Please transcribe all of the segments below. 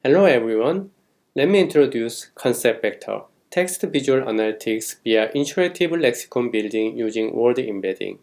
Hello everyone. Let me introduce ConceptVector, text visual analytics via intuitive lexicon building using word embedding.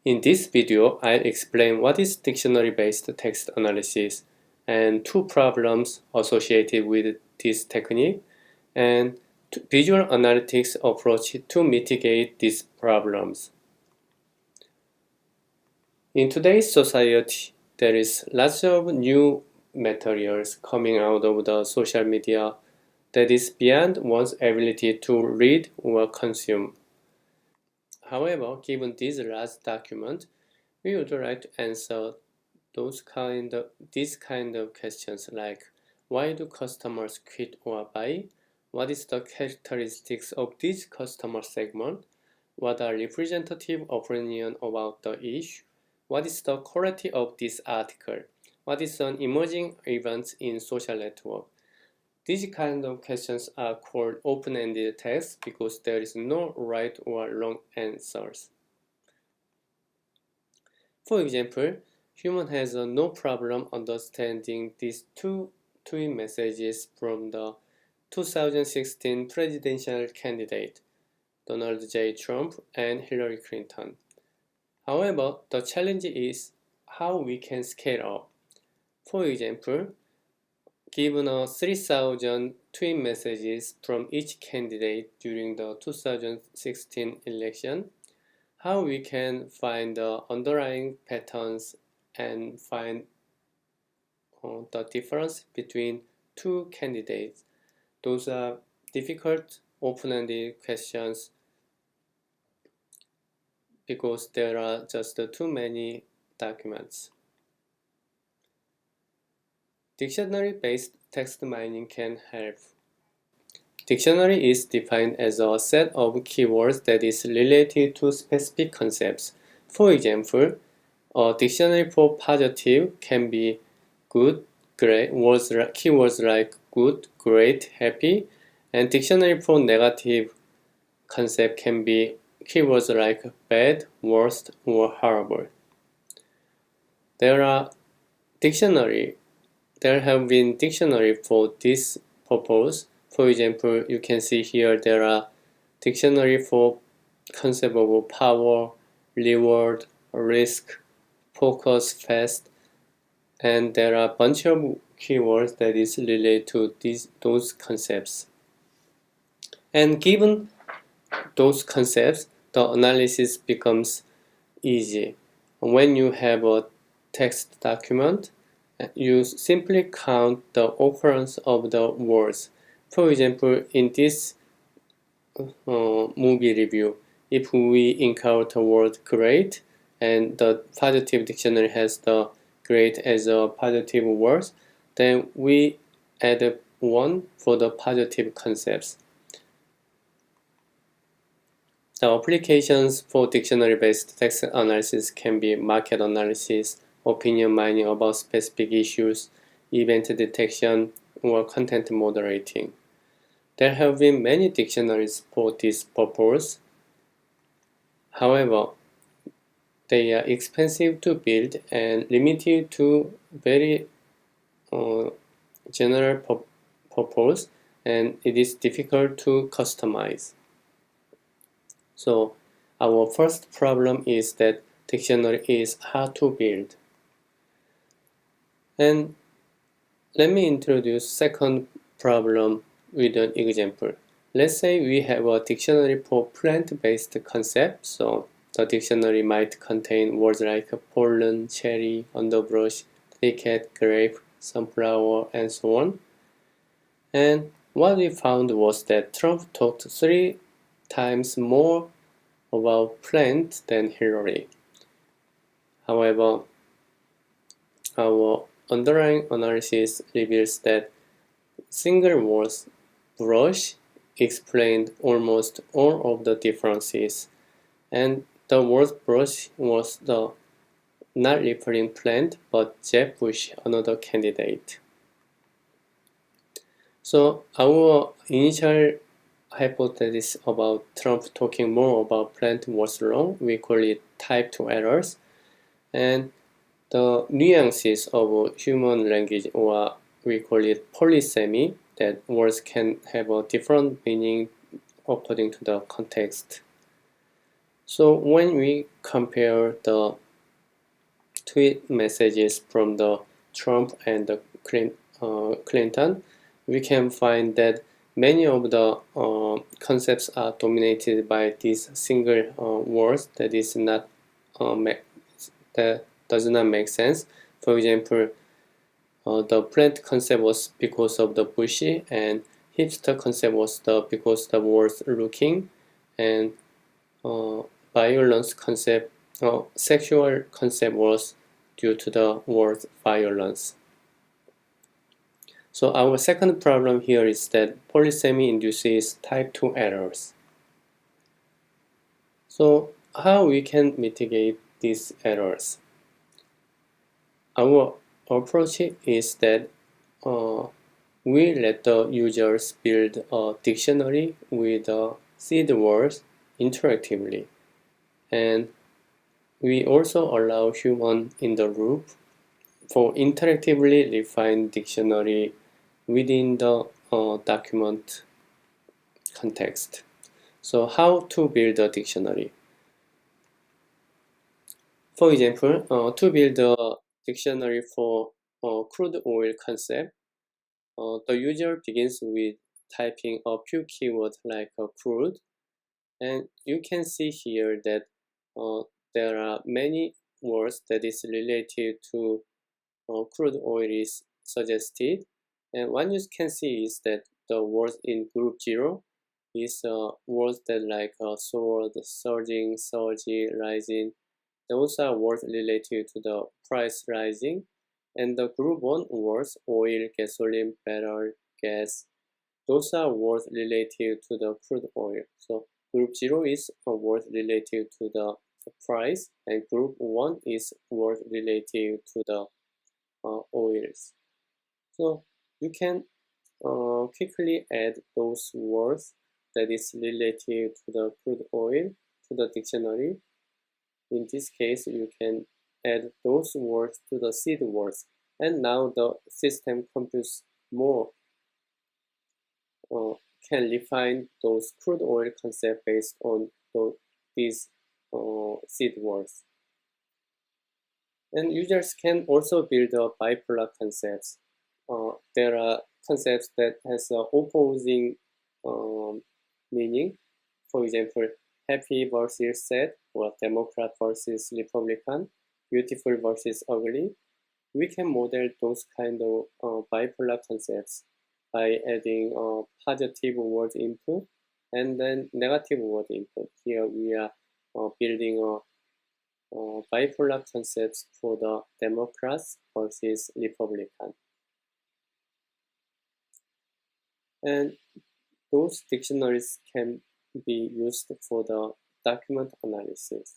In this video, I'll explain what is dictionary-based text analysis and two problems associated with this technique and visual analytics approach to mitigate these problems. In today's society, there is lots of new materials coming out of the social media that is beyond one's ability to read or consume. However, given these large documents, we would like to answer these kind of questions like why do customers quit or buy? What is the characteristics of this customer segment? What are representative opinion about the issue? What is the quality of this article? What is an emerging event in social network? These kind of questions are called open-ended tests because there is no right or wrong answers. For example, human has no problem understanding these two tweet messages from the 2016 presidential candidate, Donald J. Trump and Hillary Clinton. However, the challenge is how we can scale up. For example, given 3,000 tweet messages from each candidate during the 2016 election, how we can find the underlying patterns and find the difference between two candidates. Those are difficult open-ended questions because there are just too many documents. Dictionary-based text mining can help. Dictionary is defined as a set of keywords that is related to specific concepts. For example, a dictionary for positive can be good, great, keywords like good, great, happy, and dictionary for negative concept can be keywords like bad, worst, or horrible. There have been dictionary for this purpose. For example, you can see here there are dictionary for concept of power, reward, risk, focus, fast, and there are a bunch of keywords that is related to those concepts. And given those concepts, the analysis becomes easy. When you have a text document, you simply count the occurrence of the words. For example, in this movie review, if we encounter word great and the positive dictionary has the great as a positive word, then we add 1 for the positive concepts. The applications for dictionary-based text analysis can be market analysis, opinion mining about specific issues, event detection, or content moderating. There have been many dictionaries for this purpose. However, they are expensive to build and limited to very general purpose, and it is difficult to customize. So our first problem is that dictionary is hard to build. And let me introduce second problem with an example. Let's say we have a dictionary for plant-based concept. So the dictionary might contain words like pollen, cherry, underbrush, thicket, grape, sunflower, and so on. And what we found was that Trump talked 3 times more about plant than Hillary. However, our underlying analysis reveals that single words brush explained almost all of the differences, and the word brush was not referring plant but Jeb Bush, another candidate. So our initial hypothesis about Trump talking more about plant was wrong. We call it type 2 errors, and the nuances of human language or we call it polysemy, that words can have a different meaning according to the context. So when we compare the tweet messages from the Trump and the Clinton, we can find that many of the concepts are dominated by these single words that is not that does not make sense. For example, the plant concept was because of the bushy, and hipster concept was because the words looking, and violence concept, sexual concept was due to the word violence. So our second problem here is that polysemy induces type 2 errors. So how we can mitigate these errors? Our approach is that we let the users build a dictionary with seed words interactively, and we also allow human in the loop for interactively refined dictionary within the document context. So how to build a dictionary? For example, to build a dictionary for crude oil concept, the user begins with typing a few keywords like crude, and you can see here that there are many words that is related to crude oil is suggested, and what you can see is that the words in group 0 is words that like sword, surging, surgy, rising. Those are words related to the price rising, and the group 1 words oil, gasoline, barrel, gas, those are words related to the crude oil. So group 0 is a word related to the price, and group 1 is word related to the oils. So you can quickly add those words that is related to the crude oil to the dictionary. In this case, you can add those words to the seed words, and now the system computes more, can refine those crude oil concept based on these seed words. And users can also build bipolar concepts. There are concepts that has opposing meaning. For example, happy versus sad, or Democrat versus Republican, beautiful versus ugly. We can model those kind of bipolar concepts by adding positive word input and then negative word input. Here we are building bipolar concepts for the Democrats versus Republican. And those dictionaries can be used for the document analysis.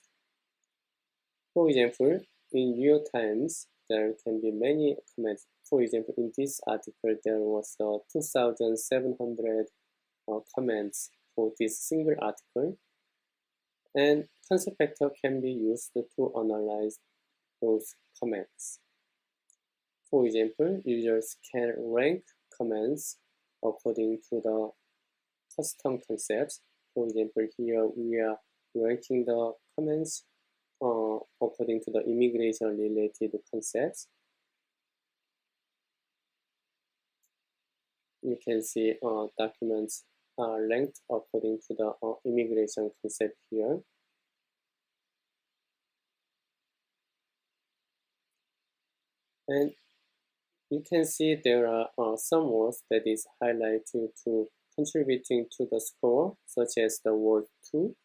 For example, in real times, there can be many comments. For example, in this article, there was 2,700 comments for this single article, and ConceptVector can be used to analyze those comments. For example, users can rank comments according to the custom concepts. For example, here we are ranking the comments according to the immigration related concepts. You can see documents are ranked according to the immigration concept here. And you can see there are some words that is highlighted to contributing to the score, such as the word to.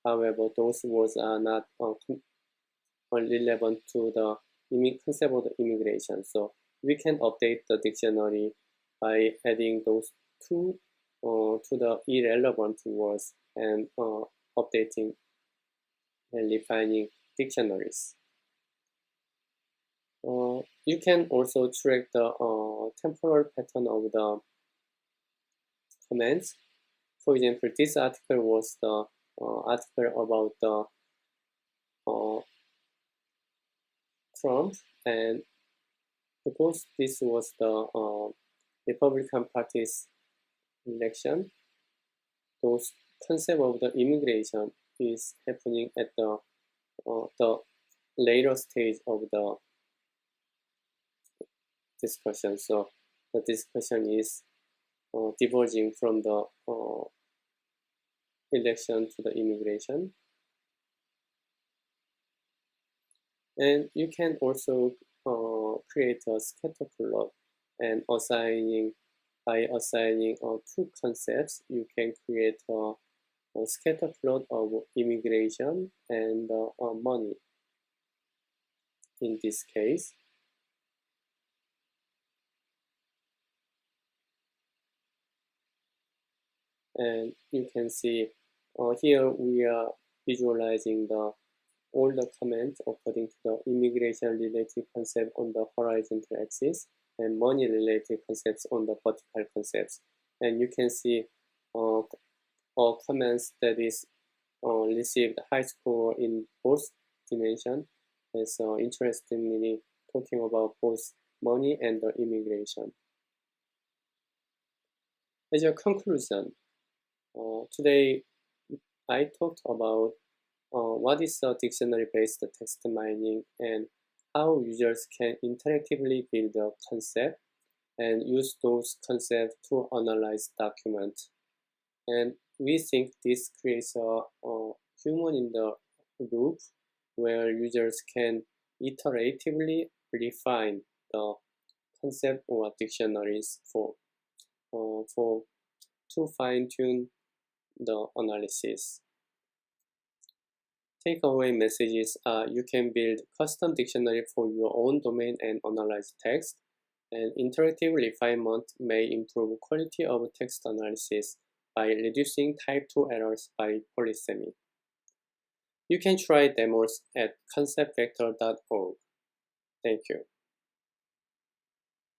However, those words are not relevant to the concept of the immigration. So we can update the dictionary by adding those two to the irrelevant words and updating and refining dictionaries. You can also track the temporal pattern of the comments. For example, this article was the article about the Trump, and because this was the Republican Party's election, those concept of the immigration is happening at the later stage of the discussion. So the discussion is diverging from the election to the immigration. And you can also create a scatter plot and by assigning two concepts, you can create a scatter plot of immigration and money in this case. And you can see here we are visualizing all the comments according to the immigration related concept on the horizontal axis and money related concepts on the vertical concepts. And you can see comments that is received high score in both dimensions. As interestingly talking about both money and the immigration. As a conclusion, today I talked about what is dictionary-based text mining and how users can interactively build a concept and use those concepts to analyze documents. And we think this creates a human in the loop where users can iteratively refine the concept or dictionaries to fine-tune the analysis. Takeaway messages are you can build custom dictionary for your own domain and analyze text, and interactive refinement may improve quality of text analysis by reducing type 2 errors by polysemy. You can try demos at conceptvector.org. Thank you.